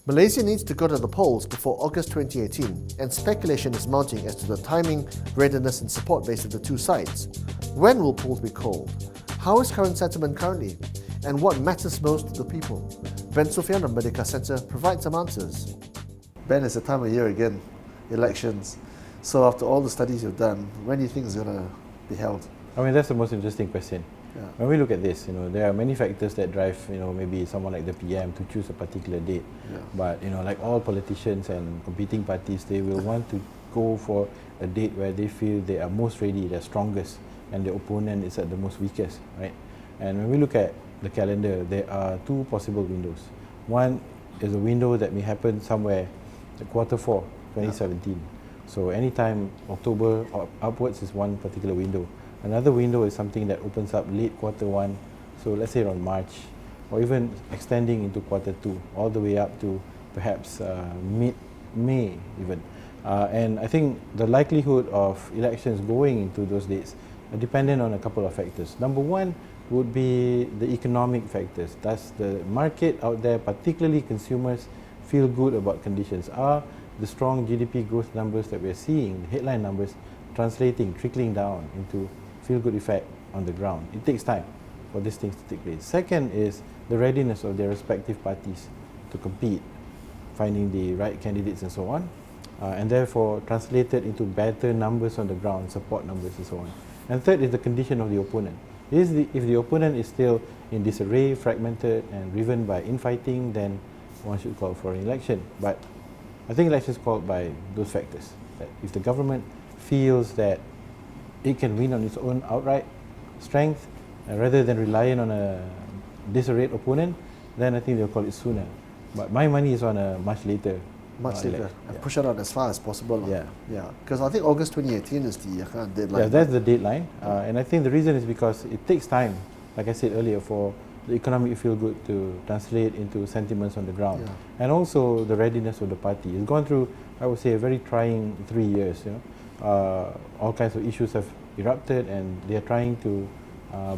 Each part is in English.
Malaysia needs to go to the polls before August 2018, and speculation is mounting as to the timing, readiness and support base of the two sides. When will polls be called? How is current sentiment currently? And what matters most to the people? Ben Suffian of Merdeka Centre provides some answers. Ben, it's the time of year again, elections. So after all the studies you've done, when do you think it's going to be held? I mean, that's the most interesting question. Yeah. When we look at this, there are many factors that drive, maybe someone like the PM to choose a particular date. Yeah. But, like all politicians and competing parties, they will want to go for a date where they feel they are most ready, they're strongest, and the opponent is at the most weakest, right? And when we look at the calendar, there are two possible windows. One is a window that may happen somewhere at quarter 4, 2017. Yeah. So anytime October or upwards is one particular window. Another window is something that opens up late quarter 1, so let's say around March, or even extending into quarter 2, all the way up to perhaps mid-May even. And I think the likelihood of elections going into those dates are dependent on a couple of factors. Number one would be the economic factors. Does the market out there, particularly consumers, feel good about conditions? Are the strong GDP growth numbers that we're seeing, the headline numbers, translating, trickling down into feel-good effect on the ground? It takes time for these things to take place. Second is the readiness of their respective parties to compete, finding the right candidates and so on, and therefore translated into better numbers on the ground, support numbers and so on. And third is the condition of the opponent. If the opponent is still in disarray, fragmented and driven by infighting, then one should call for an election. But I think elections called by those factors. That if the government feels that it can win on its own outright strength, rather than relying on a disarrayed opponent, then I think they'll call it sooner. But my money is on a much later. And push it out as far as possible. Yeah. Because I think August 2018 is the deadline. Yeah, that's the deadline. And I think the reason is because it takes time, like I said earlier, for the economic feel good to translate into sentiments on the ground. Yeah. And also the readiness of the party. It's gone through, I would say, a very trying 3 years. All kinds of issues have erupted and they are trying to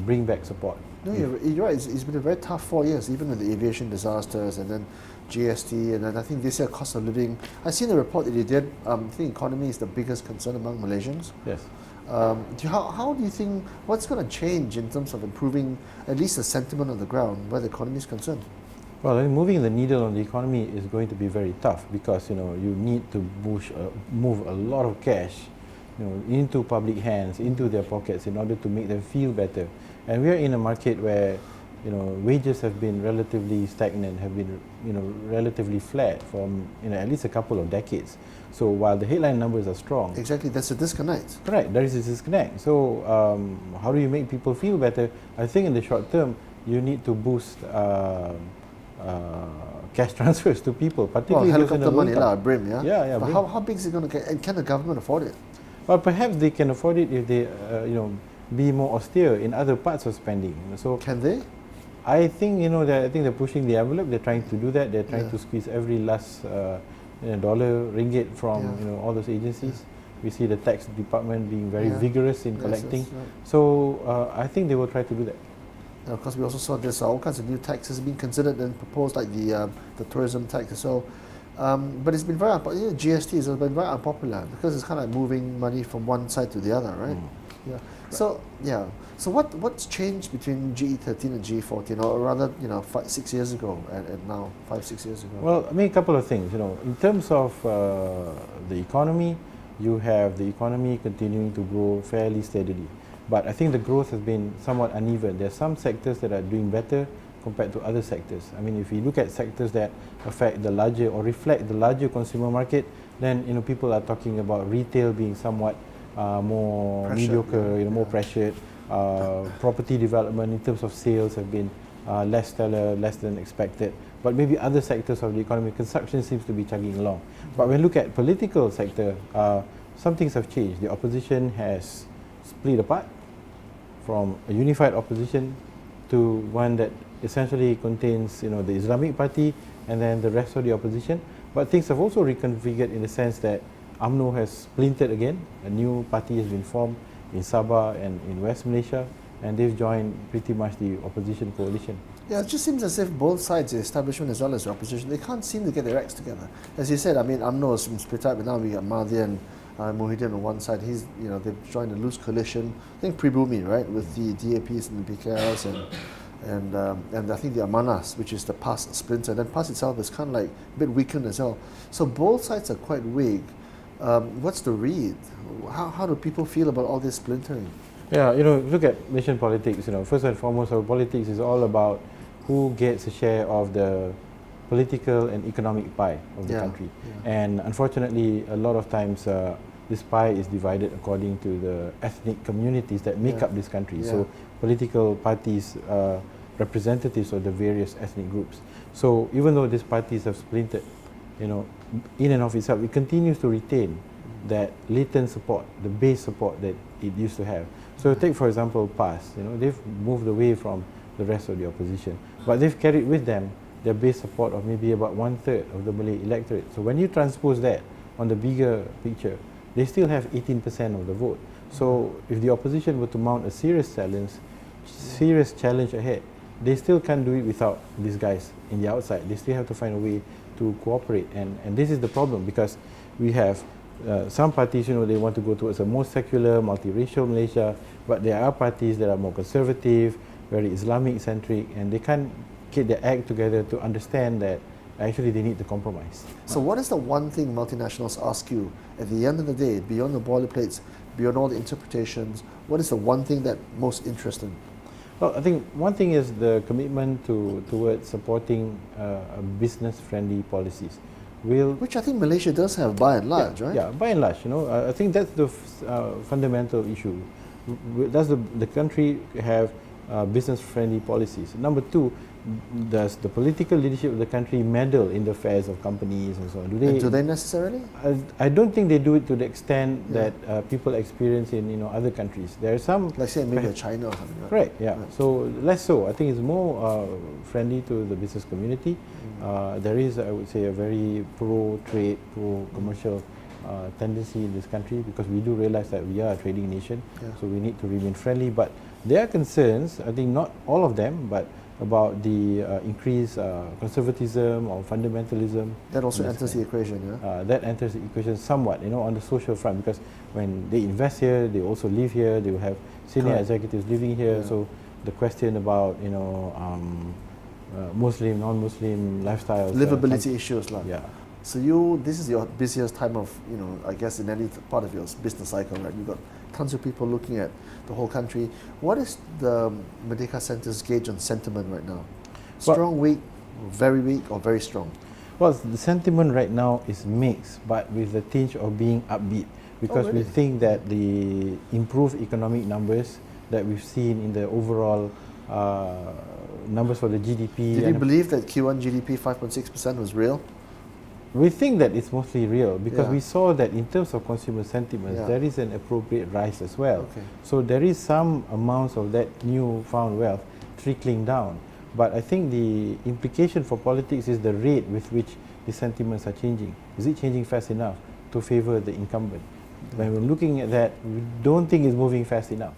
bring back support. No, you're right. It's been a very tough 4 years, even with the aviation disasters and then GST, and then I think this year cost of living. I've seen a report that you did. I think economy is the biggest concern among Malaysians. Yes. How do you think, what's going to change in terms of improving at least the sentiment on the ground where the economy is concerned? Well, moving the needle on the economy is going to be very tough because you need to move a lot of cash into public hands, into their pockets in order to make them feel better. And we are in a market where wages have been relatively stagnant, have been relatively flat for at least a couple of decades. So while the headline numbers are strong, exactly, that's a disconnect. Correct, there is a disconnect. So how do you make people feel better? I think in the short term, you need to boost cash transfers to people, particularly helicopter money, BRIM, yeah. Yeah. But how big is it going to get, and can the government afford it? Well, perhaps they can afford it if they, be more austere in other parts of spending. So can they? I think I think they're pushing the envelope. They're trying to do that. They're trying to squeeze every last dollar, ringgit from all those agencies. We see the tax department being very vigorous in collecting. Right. So I think they will try to do that. Of course, we also saw there's all kinds of new taxes being considered and proposed, like the tourism tax. So, but it's been very GST has been very unpopular because it's kind of like moving money from one side to the other, right? Yeah. Right. So what's changed between GE13 and GE14, or rather 6 years ago and now 5-6 years ago? Well, I mean, a couple of things. In terms of the economy, you have the economy continuing to grow fairly steadily. But I think the growth has been somewhat uneven. There are some sectors that are doing better compared to other sectors. I mean, if you look at sectors that affect the larger or reflect the larger consumer market, then people are talking about retail being somewhat more mediocre, more pressured. Property development in terms of sales have been less stellar, less than expected. But maybe other sectors of the economy, construction seems to be chugging along. But when you look at political sector, some things have changed. The opposition has split apart from a unified opposition to one that essentially contains the Islamic Party and then the rest of the opposition. But things have also reconfigured in the sense that UMNO has splintered again. A new party has been formed in Sabah and in West Malaysia. and they've joined pretty much the opposition coalition. Yeah, it just seems as if both sides, the establishment as well as the opposition, they can't seem to get their acts together. As you said, I mean, UMNO is split up, but now we got Mahathir and Muhyiddin on one side. They've joined a loose coalition. I think Pribumi, right, with the DAPs and the PKRs and I think the Amanas, which is the PAS splinter. Then PAS itself is kind of like a bit weakened as well. So both sides are quite weak. What's the read? How do people feel about all this splintering? Yeah, look at nation politics. First and foremost, our politics is all about who gets a share of the political and economic pie of the country. Yeah. And unfortunately, a lot of times this pie is divided according to the ethnic communities that make up this country. Yeah. So political parties are representatives of the various ethnic groups. So even though these parties have splintered, in and of itself, it continues to retain that latent support, the base support that it used to have. So take, for example, PAS. They've moved away from the rest of the opposition, but they've carried with them their base support of maybe about 1/3 of the Malay electorate. So when you transpose that on the bigger picture, they still have 18% of the vote. So if the opposition were to mount a serious challenge ahead, they still can't do it without these guys in the outside. They still have to find a way to cooperate, and this is the problem, because we have some parties, they want to go towards a more secular, multiracial Malaysia, but there are parties that are more conservative, very Islamic-centric, and they can't get their act together to understand that actually they need to compromise. So what is the one thing multinationals ask you at the end of the day, beyond the boilerplates, beyond all the interpretations, what is the one thing that most interests them? Well, I think one thing is the commitment towards supporting business-friendly policies. Which I think Malaysia does have by and large, right? Yeah, by and large. I think that's the fundamental issue. Does the country have business-friendly policies? Number two, does the political leadership of the country meddle in the affairs of companies and so on? Do they necessarily? I don't think they do it to the extent that people experience in other countries. There are some, like say maybe China or something. Right? Correct. Yeah. Right. So less so. I think it's more friendly to the business community. There is, I would say, a very pro-trade, pro-commercial tendency in this country, because we do realize that we are a trading nation, so we need to remain friendly. But there are concerns, I think not all of them, but about the increased conservatism or fundamentalism. That also enters the equation, yeah? That enters the equation somewhat, on the social front, because when they invest here, they also live here, they will have senior executives living here, so the question about, Muslim, non-Muslim lifestyles. Livability issues, like. Yeah. So this is your busiest time of, I guess in any part of your business cycle, right? You've got tons of people looking at the whole country. What is the Merdeka Centre's gauge on sentiment right now? Strong, weak, very weak, or very strong? Well, the sentiment right now is mixed, but with a tinge of being upbeat, because we think that the improved economic numbers that we've seen in the overall numbers for the GDP. Did you believe that Q1 GDP 5.6% was real? We think that it's mostly real, because we saw that in terms of consumer sentiments, there is an appropriate rise as well. Okay. So there is some amounts of that newfound wealth trickling down. But I think the implication for politics is the rate with which the sentiments are changing. Is it changing fast enough to favor the incumbent? When we're looking at that, we don't think it's moving fast enough.